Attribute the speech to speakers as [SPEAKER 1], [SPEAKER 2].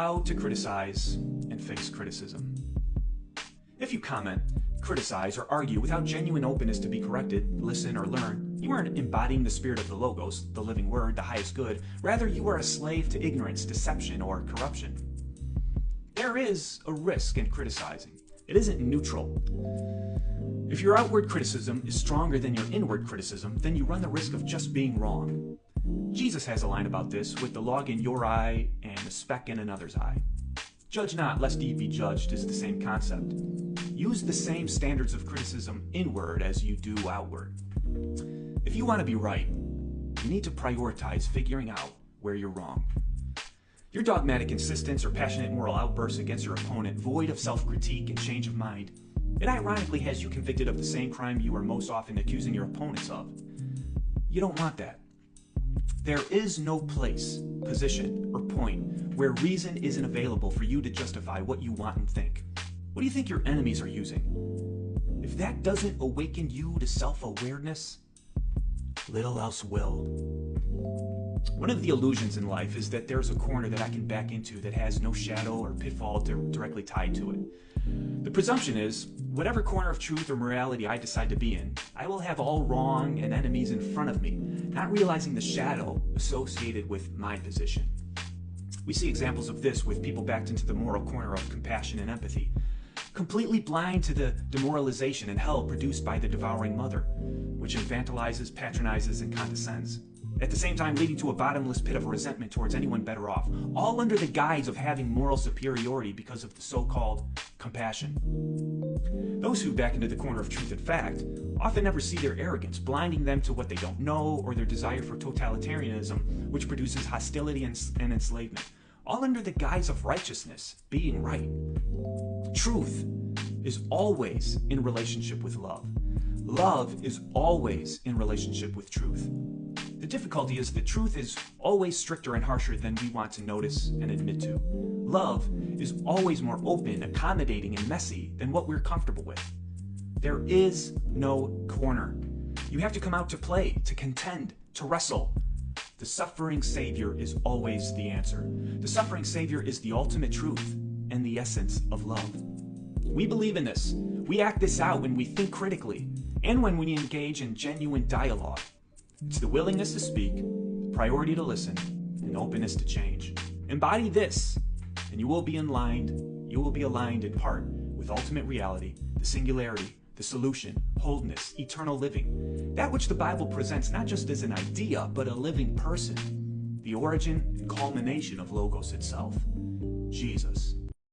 [SPEAKER 1] How to criticize and face criticism. If you comment, criticize, or argue without genuine openness to be corrected, listen, or learn, you aren't embodying the spirit of the Logos, the living word, the highest good. Rather, you are a slave to ignorance, deception, or corruption. There is a risk in criticizing. It isn't neutral. If your outward criticism is stronger than your inward criticism, then you run the risk of just being wrong. Jesus has a line about this, with the log in your eye and a speck in another's eye. Judge not, lest ye be judged is the same concept. Use the same standards of criticism inward as you do outward. If you want to be right, you need to prioritize figuring out where you're wrong. Your dogmatic insistence or passionate moral outbursts against your opponent, void of self-critique and change of mind, it ironically has you convicted of the same crime you are most often accusing your opponents of. You don't want that. There is no place, position, or point where reason isn't available for you to justify what you want and think. What do you think your enemies are using? If that doesn't awaken you to self-awareness, little else will. One of the illusions in life is that there's a corner that I can back into that has no shadow or pitfall directly tied to it. The presumption is, whatever corner of truth or morality I decide to be in, I will have all wrong and enemies in front of me, not realizing the shadow associated with my position. We see examples of this with people backed into the moral corner of compassion and empathy, completely blind to the demoralization and hell produced by the devouring mother, which infantilizes, patronizes, and condescends. At the same time leading to a bottomless pit of resentment towards anyone better off, all under the guise of having moral superiority because of the so-called compassion. Those who back into the corner of truth and fact often never see their arrogance, blinding them to what they don't know, or their desire for totalitarianism, which produces hostility and enslavement, all under the guise of righteousness, being right. Truth is always in relationship with love. Love is always in relationship with truth. The difficulty is that truth is always stricter and harsher than we want to notice and admit to. Love is always more open, accommodating, and messy than what we're comfortable with. There is no corner. You have to come out to play, to contend, to wrestle. The suffering Savior is always the answer. The suffering Savior is the ultimate truth and the essence of love. We believe in this. We act this out when we think critically and when we engage in genuine dialogue. It's the willingness to speak, the priority to listen, and openness to change. Embody this, and you will be aligned in part with ultimate reality, the singularity, the solution, wholeness, eternal living, that which the Bible presents not just as an idea, but a living person, the origin and culmination of Logos itself, Jesus.